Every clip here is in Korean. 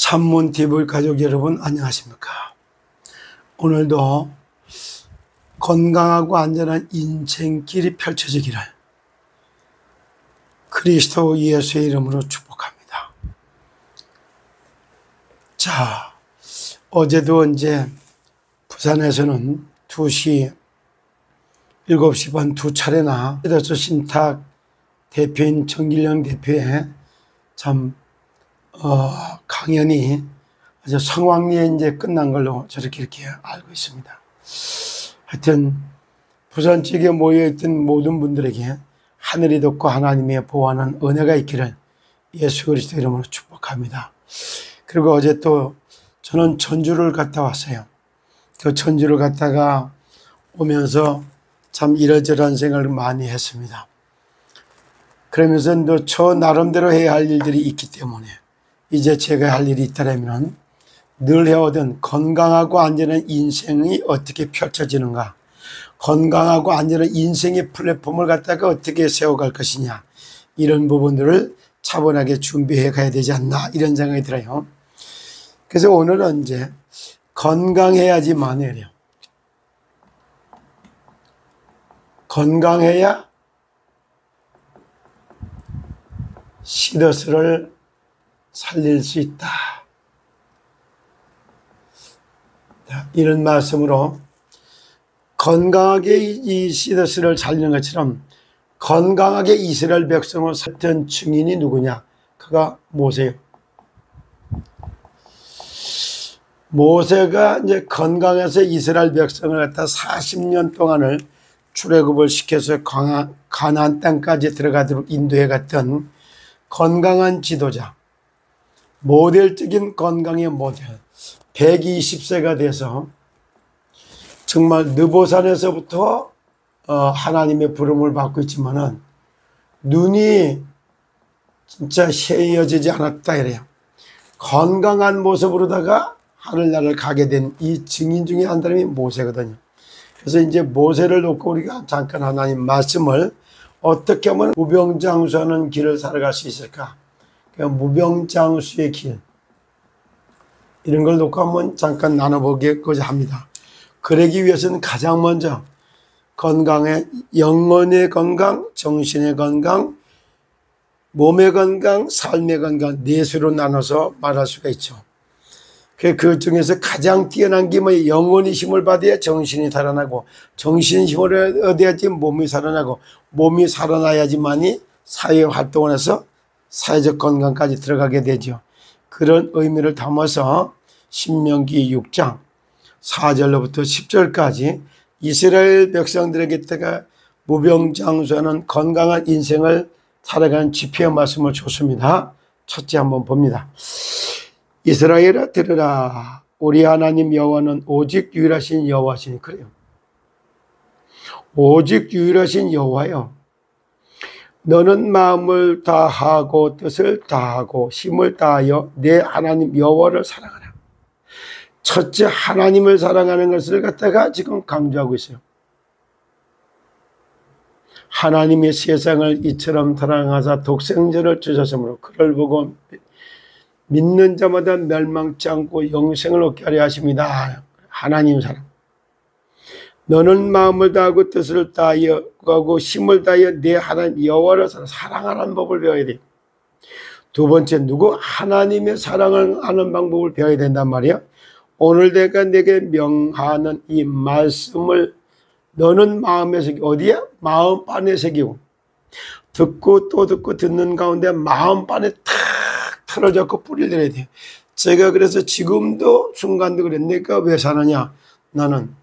찬문TV 가족 여러분 안녕하십니까. 오늘도 건강하고 안전한 인생길이 펼쳐지기를 그리스도 예수의 이름으로 축복합니다. 자, 어제도 이제 부산에서는 2시, 7시 반 두 차례나 시더스 신탁 대표인 정길영 대표의 참 강연이 아주 성황리에 이제 끝난 걸로 저렇게 이렇게 알고 있습니다. 하여튼 부산 쪽에 모여있던 모든 분들에게 하늘이 덮고 하나님의 보호하는 은혜가 있기를 예수 그리스도 이름으로 축복합니다. 그리고 어제 또 저는 전주를 갔다 왔어요. 그 전주를 갔다가 오면서 참 이러저러한 생각을 많이 했습니다. 그러면서 또 저 나름대로 해야 할 일들이 있기 때문에 이제 제가 할 일이 있다면 늘 해오던 건강하고 안전한 인생이 어떻게 펼쳐지는가, 건강하고 안전한 인생의 플랫폼을 갖다가 어떻게 세워갈 것이냐, 이런 부분들을 차분하게 준비해 가야 되지 않나, 이런 생각이 들어요. 그래서 오늘은 이제 건강해야지만 해요. 건강해야 시더스를 살릴 수 있다. 이런 말씀으로 건강하게 이 시더스를 살리는 것처럼 건강하게 이스라엘 백성을 살던 증인이 누구냐? 그가 모세요. 모세가 이제 건강해서 이스라엘 백성을 갖다 40년 동안을 출애굽을 시켜서 가나안 땅까지 들어가도록 인도해 갔던 건강한 지도자, 모델적인 건강의 모델. 120세가 돼서 정말 느보산에서부터 하나님의 부름을 받고 있지만은 눈이 진짜 해여지지 않았다 이래요. 건강한 모습으로다가 하늘나라를 가게 된 이 증인 중에 한 사람이 모세거든요. 그래서 이제 모세를 놓고 우리가 잠깐 하나님 말씀을 어떻게 하면 무병장수하는 길을 살아갈 수 있을까? 무병장수의 길, 이런 걸 놓고 한번 잠깐 나눠보겠고자 합니다. 그러기 위해서는 가장 먼저 건강의 영혼의 건강, 정신의 건강, 몸의 건강, 삶의 건강, 네 수로 나눠서 말할 수가 있죠. 그 중에서 가장 뛰어난 게 뭐 영혼이 힘을 받아야 정신이 살아나고, 정신이 힘을 얻어야지 몸이 살아나고, 몸이 살아나야지만이 사회 활동을 해서 사회적 건강까지 들어가게 되죠. 그런 의미를 담아서 신명기 6장 4절로부터 10절까지 이스라엘 백성들에게다가 무병장수하는 건강한 인생을 살아가는 지표의 말씀을 줬습니다. 첫째 한번 봅니다. 이스라엘아 들으라. 우리 하나님 여호와는 오직 유일하신 여호와시니. 그래요. 오직 유일하신 여호와요. 너는 마음을 다하고 뜻을 다하고 힘을 다하여 내 하나님 여호와를 사랑하라. 첫째, 하나님을 사랑하는 것을 갖다가 지금 강조하고 있어요. 하나님이 세상을 이처럼 사랑하사 독생자를 주셨으므로 그를 보고 믿는 자마다 멸망치 않고 영생을 얻게 하려 하십니다. 하나님 사랑. 너는 마음을 다하고 뜻을 다하여 하고 힘을 다하여 내 하나님 여호와를 사랑하는 법을 배워야 돼. 두 번째, 누구? 하나님의 사랑을 하는 방법을 배워야 된단 말이야. 오늘 내가 내게 명하는 이 말씀을 너는 마음에 새기고, 어디야? 마음판에 새기고, 듣고 또 듣고 듣는 가운데 마음판에 탁 틀어졌고 뿌리를 내야 돼. 제가 그래서 지금도 순간도 그래. 내가 왜 사느냐? 나는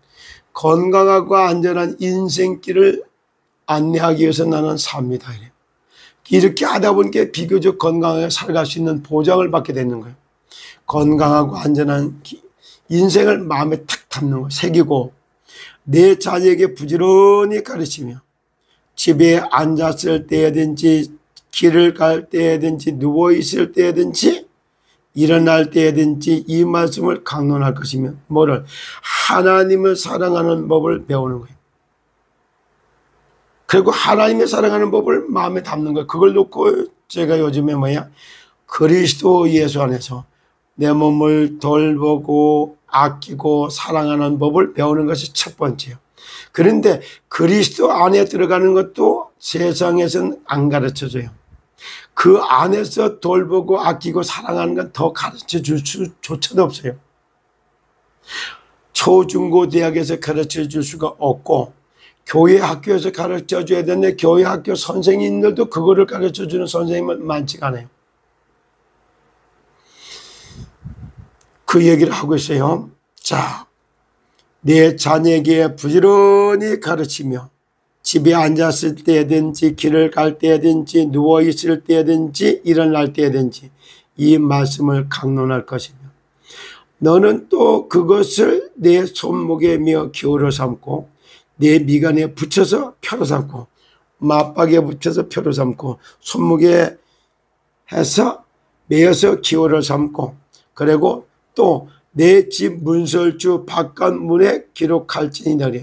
건강하고 안전한 인생길을 안내하기 위해서 나는 삽니다. 이렇게 하다 보니까 비교적 건강하게 살아갈 수 있는 보장을 받게 되는 거예요. 건강하고 안전한 인생을 마음에 탁 담는 거, 새기고 내 자녀에게 부지런히 가르치며 집에 앉았을 때든지 길을 갈 때든지 누워있을 때든지 일어날 때든지 이 말씀을 강론할 것이며, 뭐를? 하나님을 사랑하는 법을 배우는 거예요. 그리고 하나님의 사랑하는 법을 마음에 담는 거예요. 그걸 놓고 제가 요즘에 그리스도 예수 안에서 내 몸을 돌보고 아끼고 사랑하는 법을 배우는 것이 첫 번째예요. 그런데 그리스도 안에 들어가는 것도 세상에서는 안 가르쳐줘요. 그 안에서 돌보고 아끼고 사랑하는 건 더 가르쳐 줄 수조차도 없어요. 초중고 대학에서 가르쳐 줄 수가 없고 교회 학교에서 가르쳐 줘야 되는데 교회 학교 선생님들도 그거를 가르쳐 주는 선생님은 많지가 않아요. 그 얘기를 하고 있어요. 자, 내 자녀에게 부지런히 가르치며 집에 앉았을 때든지 길을 갈 때든지 누워있을 때든지 일어날 때든지 이 말씀을 강론할 것이며 너는 또 그것을 내 손목에 메어 기울여 삼고 내 미간에 붙여서 펴로 삼고 맞박에 붙여서 펴로 삼고 손목에 해서 메어서 기울여 삼고 그리고 또 내 집 문설주 바깥 문에 기록할지니 너려.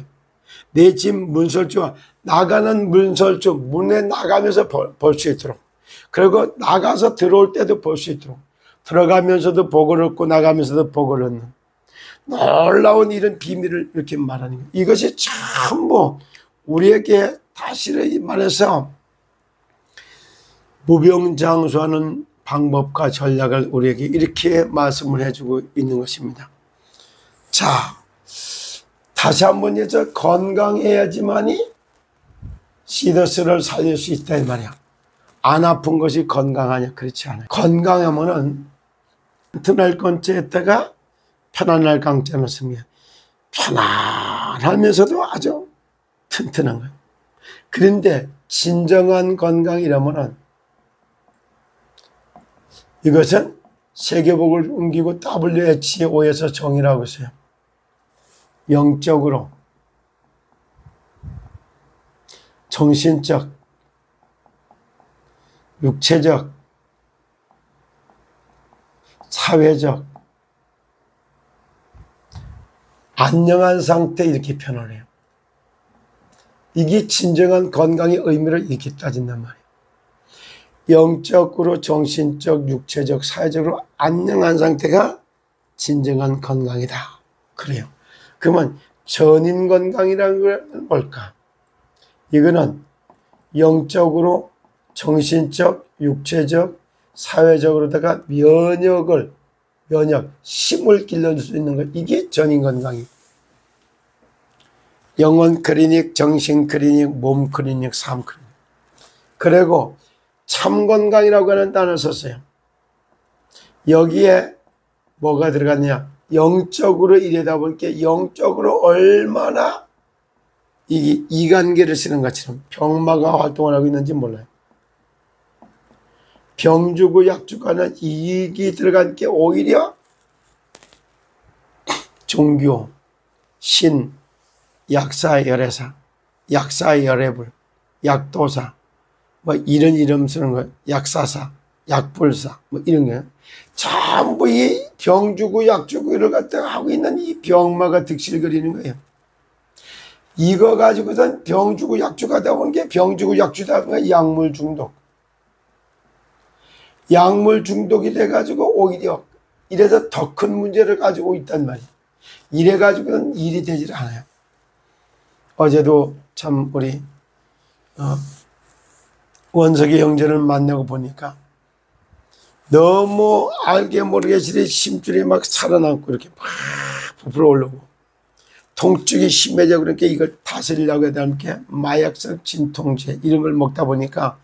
내 집 문설주와 나가는 문설주 문에 나가면서 볼 수 있도록 그리고 나가서 들어올 때도 볼 수 있도록 들어가면서도 복을 얻고 나가면서도 복을 얻는 놀라운 이런 비밀을 이렇게 말하는 거예요. 이것이 전부 우리에게 다시 말해서 무병장수하는 방법과 전략을 우리에게 이렇게 말씀을 해주고 있는 것입니다. 자, 다시 한번 여쭤 건강해야지만이 시더스를 살릴 수 있다 이 말이야. 안 아픈 것이 건강하냐? 그렇지 않아요. 건강하면은 튼튼할 건자에다가 편안할 강자는 쓰면 편안하면서도 아주 튼튼한 거예요. 그런데 진정한 건강이라면은 이것은 세계복을 옮기고 WHO에서 정의라고 있어요. 영적으로, 정신적, 육체적, 사회적, 안녕한 상태 이렇게 표현해요. 이게 진정한 건강의 의미를 이렇게 따진단 말이에요. 영적으로, 정신적, 육체적, 사회적으로 안녕한 상태가 진정한 건강이다. 그래요. 그러면 전인 건강이라는 건 뭘까? 이거는 영적으로, 정신적, 육체적, 사회적으로다가 힘을 길러줄 수 있는 것. 이게 전인 건강이에요. 영혼 클리닉, 정신 클리닉, 몸 클리닉, 삶 클리닉. 그리고 참 건강이라고 하는 단어를 썼어요. 여기에 뭐가 들어갔냐? 영적으로 이래다 보니까 영적으로 얼마나 이관계를 쓰는 것처럼 병마가 활동을 하고 있는지 몰라요. 병 주고 약 주고 하는 이익이 들어간 게 오히려 종교, 신, 약사, 열애사, 약사, 열애불, 약도사, 뭐 이런 이름 쓰는 거예요. 약사사, 약불사, 뭐 이런 거예요. 전부 이 병 주고 약 주고 이걸 갖다가 하고 있는 이 병마가 득실거리는 거예요. 이거 가지고선 병 주고 약 주고 하다 보는 게 병 주고 약 주다 보니까 약물 중독. 약물 중독이 돼가지고 오히려 이래서 더 큰 문제를 가지고 있단 말이에요. 이래가지고는 일이 되질 않아요. 어제도 참 우리 원석이 형제를 만나고 보니까 너무 알게 모르게 심줄이 막 살아남고 이렇게 막 부풀어 오르고 통증이 심해져 그러니까 이걸 다스리려고 해야 하니까 마약성 진통제 이런 걸 먹다 보니까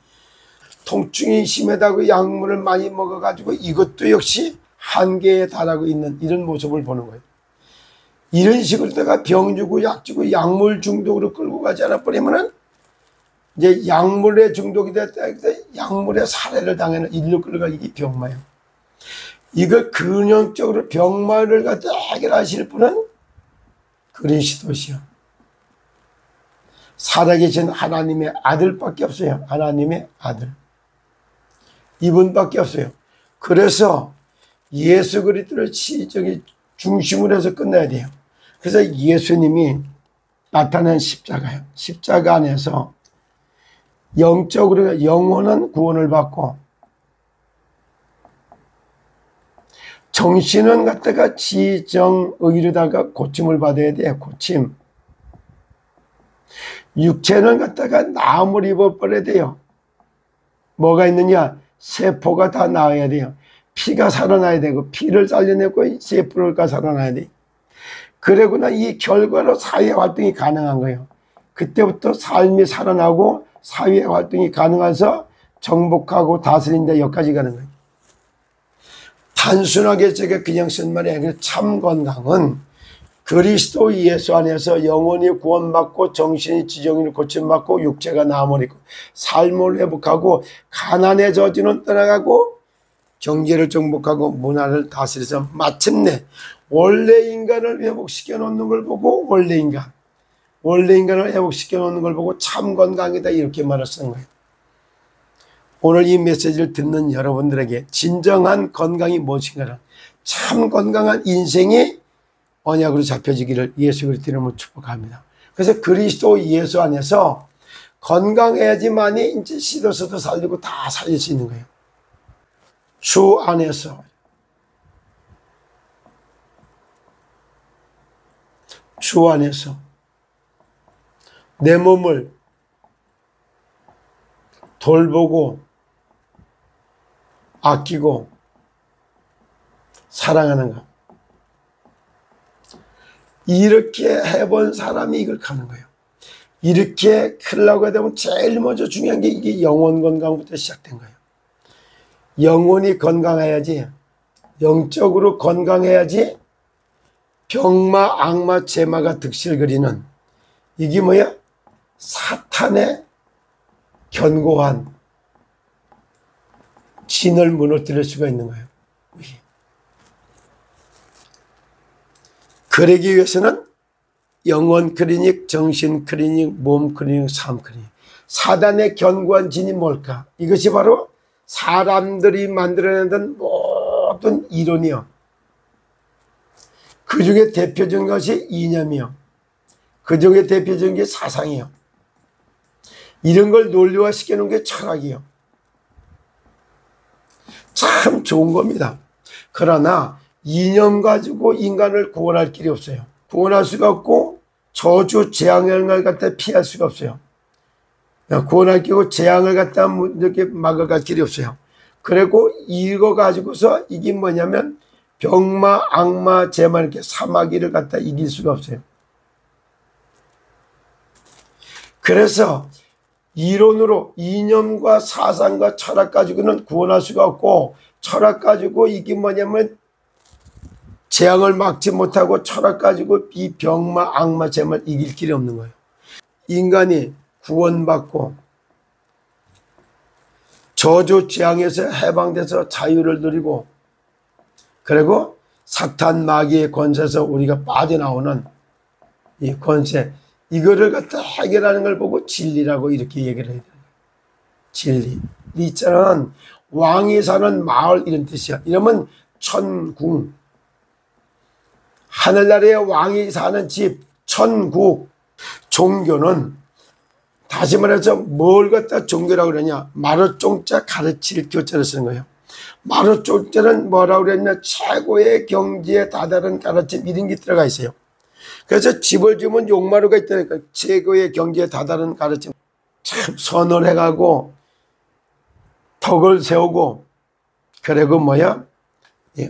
통증이 심하다고 약물을 많이 먹어가지고 이것도 역시 한계에 달하고 있는 이런 모습을 보는 거예요. 이런 식으로 다가 병 주고 약 주고 약물 중독으로 끌고 가지 않아 버리면은 이제 약물에 중독이 됐다 해서 약물에 살해를 당하는 일로 끌어가기 이게 병마예요. 이걸 근원적으로 병마를 갖다 해결하실 분은 그리스도시요. 살아계신 하나님의 아들밖에 없어요. 하나님의 아들. 이분밖에 없어요. 그래서 예수 그리스도를 중심으로 해서 끝나야 돼요. 그래서 예수님이 나타난 십자가요. 십자가 안에서 영적으로 영원한 구원을 받고 정신은 갖다가 지정의로다가 고침을 받아야 돼요. 고침. 육체는 갖다가 나음을 입어버려야 돼요. 뭐가 있느냐? 세포가 다 나와야 돼요. 피가 살아나야 되고, 피를 살려내고 세포가 살아나야 돼요. 그러고나 이 결과로 사회 활동이 가능한 거예요. 그때부터 삶이 살아나고 사회 활동이 가능해서 정복하고 다스린다, 여기까지 가는 거예요. 단순하게 제가 그냥 쓴 말이 아니라 참 건강은 그리스도 예수 안에서 영혼이 구원받고 정신이 지정의로 고침받고 육체가 나음을 입고 삶을 회복하고 가난의 저주는 떠나가고 경제를 정복하고 문화를 다스려서 마침내 원래 인간을 회복시켜 놓는 걸 보고 원래 인간을 회복시켜 놓는 걸 보고 참 건강이다, 이렇게 말을 쓴 거예요. 오늘 이 메시지를 듣는 여러분들에게 진정한 건강이 무엇인가를, 참 건강한 인생이 언약으로 잡혀지기를 예수 그리스도 이름으로 축복합니다. 그래서 그리스도 예수 안에서 건강해야지만이 이제 시도서도 살리고 다 살릴 수 있는 거예요. 주 안에서, 주 안에서 내 몸을 돌보고 아끼고 사랑하는 것, 이렇게 해본 사람이 이걸 가는 거예요. 이렇게 하려고 되면 제일 먼저 중요한 게 이게 영혼 건강부터 시작된 거예요. 영혼이 건강해야지, 영적으로 건강해야지 병마, 악마, 재마가 득실거리는, 이게 뭐야? 사탄의 견고한 진을 무너뜨릴 수가 있는 거예요. 그러기 위해서는 영혼 클리닉, 정신 클리닉, 몸 클리닉, 삶 클리닉. 사단의 견고한 진이 뭘까? 이것이 바로 사람들이 만들어내던 모든 이론이요. 그 중에 대표적인 것이 이념이요. 그 중에 대표적인 게 사상이요. 이런 걸 논리화시켜 놓은 게 철학이요. 참 좋은 겁니다. 그러나 이념 가지고 인간을 구원할 길이 없어요. 구원할 수가 없고 저주 재앙을 갖다 피할 수가 없어요. 구원할 길이고 재앙을 갖다 이렇게 막아갈 길이 없어요. 그리고 이거 가지고서 이게 뭐냐면 병마, 악마, 재마 이렇게 사마귀를 갖다 이길 수가 없어요. 그래서 이론으로 이념과 사상과 철학 가지고는 구원할 수가 없고, 철학 가지고 이게 뭐냐면 재앙을 막지 못하고 철학 가지고 이 병마, 악마, 재마를 이길 길이 없는 거예요. 인간이 구원받고 저주 재앙에서 해방돼서 자유를 누리고, 그리고 사탄 마귀의 권세에서 우리가 빠져나오는 이 권세, 이거를 갖다 해결하는 걸 보고 진리라고 이렇게 얘기를 해야 돼요. 진리. 리자는 왕이 사는 마을 이런 뜻이야. 이러면 천궁. 하늘나라의 왕이 사는 집, 천국. 종교는 다시 말해서 뭘 갖다 종교라고 그러냐? 마루종자 가르칠 교자를 쓰는 거예요. 마루종자는 뭐라고 그랬냐? 최고의 경지에 다다른 가르침, 이런 게 들어가 있어요. 그래서 집을 지으면 용마루가 있다니까. 최고의 경지에 다다른 가르침. 참 선을 해가고 덕을 세우고, 그리고 뭐야?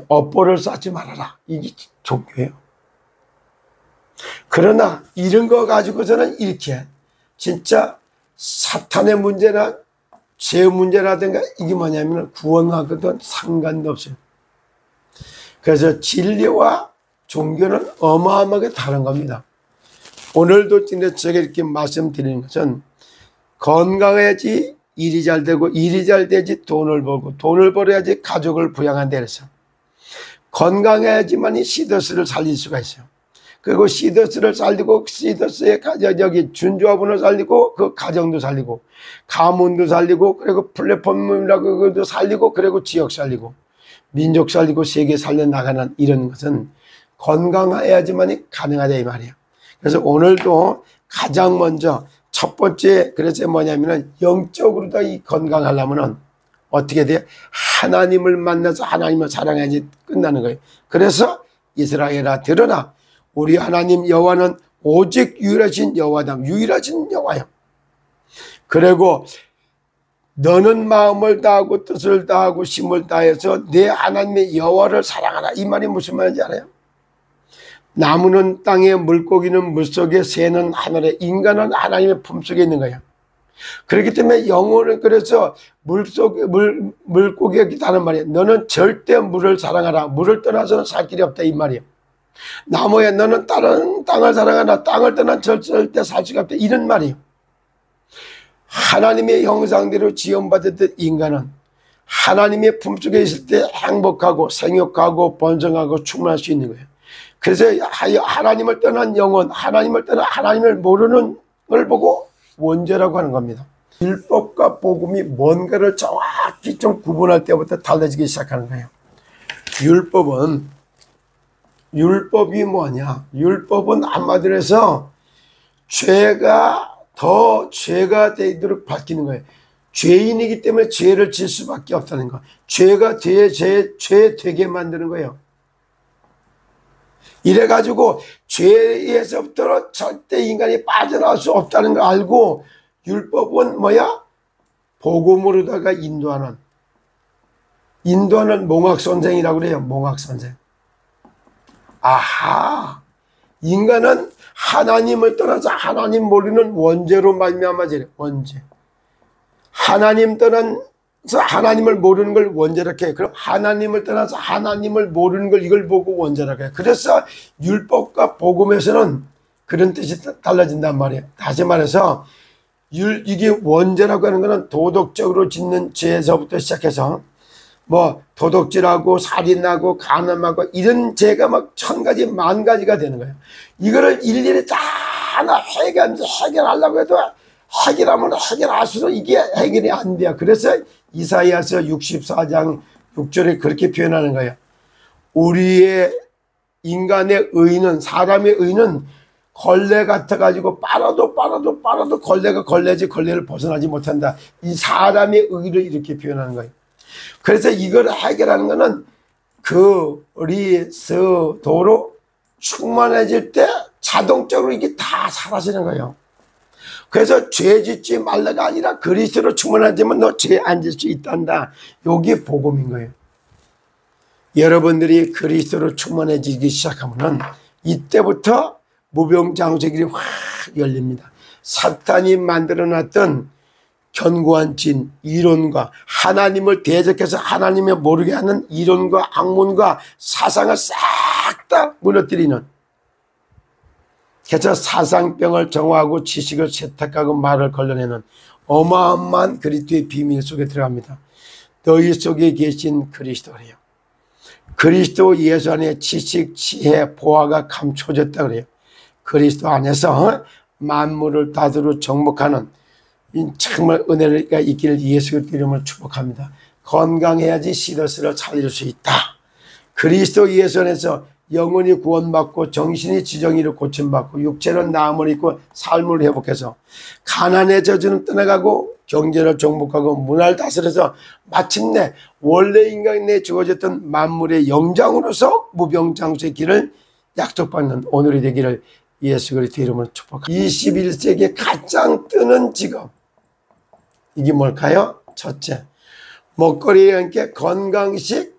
업보를 쌓지 말아라. 이게 종교예요. 그러나 이런 거 가지고서는 이렇게 진짜 사탄의 문제나 죄 문제라든가 이게 뭐냐면 구원하고도 상관도 없어요. 그래서 진리와 종교는 어마어마하게 다른 겁니다. 오늘도 제가 이렇게 말씀드리는 것은 건강해야지 일이 잘 되고, 일이 잘 돼야지 돈을 벌고, 돈을 벌어야지 가족을 부양한다 그래서 건강해야지만이 시더스를 살릴 수가 있어요. 그리고 시더스를 살리고 시더스의 여기 준조합원을 살리고 그 가정도 살리고 가문도 살리고 그리고 플랫폼이라고 그것도 살리고 그리고 지역 살리고 민족 살리고 세계 살려나가는 이런 것은 건강해야지만이 가능하다 이 말이에요. 그래서 오늘도 가장 먼저 첫 번째 그래서 뭐냐면은 영적으로 다 이 건강하려면은 어떻게 돼요? 하나님을 만나서 하나님을 사랑해야지 끝나는 거예요. 그래서 이스라엘아 들으라. 우리 하나님 여호와는 오직 유일하신 여호와다. 유일하신 여호와요. 그리고 너는 마음을 다하고 뜻을 다하고 힘을 다해서 내 하나님의 여호와를 사랑하라. 이 말이 무슨 말인지 알아요? 나무는 땅에, 물고기는 물속에, 새는 하늘에, 인간은 하나님의 품속에 있는 거예요. 그렇기 때문에 영혼을, 그래서 물고기가 있다는 말이에요. 너는 절대 물을 사랑하라. 물을 떠나서는 살 길이 없다 이 말이에요. 나무에 너는 다른 땅을 사랑하라. 땅을 떠나 절대 살 수가 없다 이런 말이에요. 하나님의 형상대로 지음받았던 인간은 하나님의 품속에 있을 때 행복하고 생육하고 번성하고 충만할 수 있는 거예요. 그래서 하나님을 떠난 영혼, 하나님을 떠난 하나님을 모르는 걸 보고 원죄라고 하는 겁니다. 율법과 복음이 뭔가를 정확히 좀 구분할 때부터 달라지기 시작하는 거예요. 율법이 뭐냐? 율법은 한마디로 해서 죄가 더 죄가 되도록 바뀌는 거예요. 죄인이기 때문에 죄를 질 수밖에 없다는 거. 죄가 죄 되게 만드는 거예요. 이래가지고 죄에서부터 절대 인간이 빠져나올 수 없다는 걸 알고 율법은 뭐야? 복음으로다가 인도하는 몽학선생이라고 그래요. 몽학선생. 아하, 인간은 하나님을 떠나서 하나님 모르는 원죄로 말미암아지래. 원죄. 하나님 떠나서 하나님을 모르는 걸 원죄라고 해요. 그럼 하나님을 떠나서 하나님을 모르는 걸 이걸 보고 원죄라고 해요. 그래서 율법과 복음에서는 그런 뜻이 달라진단 말이에요. 다시 말해서 이게 원죄라고 하는 거는 도덕적으로 짓는 죄에서부터 시작해서 뭐 도둑질하고 살인하고 간음하고 이런 죄가 막 1000가지 10,000가지가 되는 거예요. 이거를 일일이 다 하나 해결하려고 해도 해결하면 해결할수록 이게 해결이 안 돼요. 그래서 이사야서 64장 6절에 그렇게 표현하는 거예요. 우리의 인간의 의는, 사람의 의는 걸레 같아가지고 빨아도 걸레가 걸레지 걸레를 벗어나지 못한다. 이 사람의 의를 이렇게 표현하는 거예요. 그래서 이걸 해결하는 거는 그리스도로 충만해질 때 자동적으로 이게 다 사라지는 거예요. 그래서 죄 짓지 말라가 아니라 그리스도로 충만하지만 너 죄 안 질 수 있단다. 이게 복음인 거예요. 여러분들이 그리스도로 충만해지기 시작하면은 이때부터 무병장수의 확 열립니다. 사탄이 만들어놨던 견고한 진, 이론과 하나님을 대적해서 하나님을 모르게 하는 이론과 학문과 사상을 싹 다 무너뜨리는, 그래서 사상병을 정화하고 지식을 세탁하고 말을 걸러내는 어마어마한 그리스도의 비밀 속에 들어갑니다. 너희 속에 계신 그리스도래요. 그리스도 예수 안에 지식, 지혜, 보화가 감춰졌다 그래요. 그리스도 안에서 만물을 다스려 정복하는 정말 은혜가 있기를 예수 그리스도 이름으로 축복합니다. 건강해야지 시더스를 살릴 수 있다. 그리스도 예수 안에서 영혼이 구원받고 정신이 지정의로 고침받고 육체는 나음을 입고 삶을 회복해서 가난의 저주는 떠나가고 경제를 정복하고 문화를 다스려서 마침내 원래 인간이 내 주어졌던 만물의 영장으로서 무병장수의 길을 약속받는 오늘이 되기를 예수 그리스도 이름으로 축복합니다. 21세기에 가장 뜨는 직업, 이게 뭘까요? 첫째, 먹거리에 함께 건강식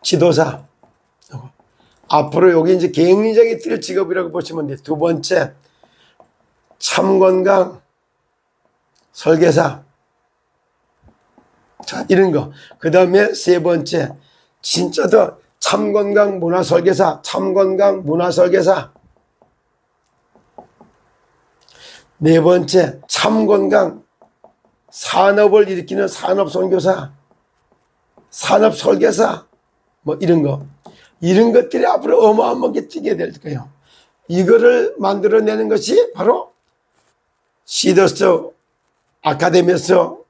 지도사. 앞으로 여기 이제 굉장히 뜰 직업이라고 보시면 돼요. 두 번째, 참건강 설계사. 자, 이런 거. 그 다음에 세 번째, 진짜 더 참건강 문화 설계사, 참건강 문화 설계사. 네 번째, 참건강 산업을 일으키는 산업 선교사, 산업 설계사, 뭐 이런 거. 이런 것들이 앞으로 어마어마하게 뛰게 될 거예요. 이거를 만들어내는 것이 바로 시더스 아카데미에서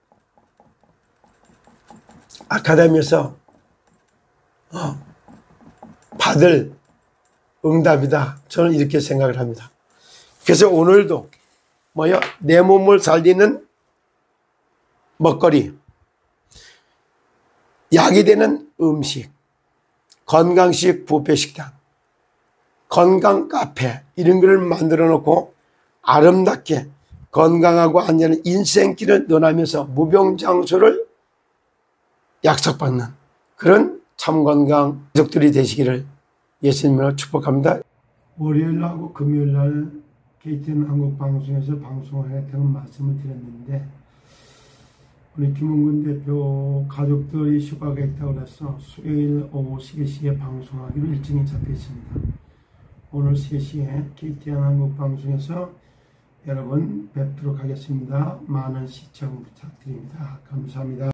받을 응답이다. 저는 이렇게 생각을 합니다. 그래서 오늘도 뭐요? 내 몸을 살리는 먹거리, 약이 되는 음식, 건강식 뷔페식당, 건강 카페 이런 걸 만들어 놓고 아름답게 건강하고 안전한 인생길을 논하면서 무병장수를 약속받는 그런 참건강 가족들이 되시기를 예수님으로 축복합니다. 월요일하고 금요일날 KTN 한국방송에서 방송을 하겠다는 말씀을 드렸는데 우리 김은근 대표 가족들이 휴가가 있다고 해서 수요일 오후 3시에 방송하기로 일정이 잡혀 있습니다. 오늘 3시에 KTN 한국방송에서 여러분 뵙도록 하겠습니다. 많은 시청 부탁드립니다. 감사합니다.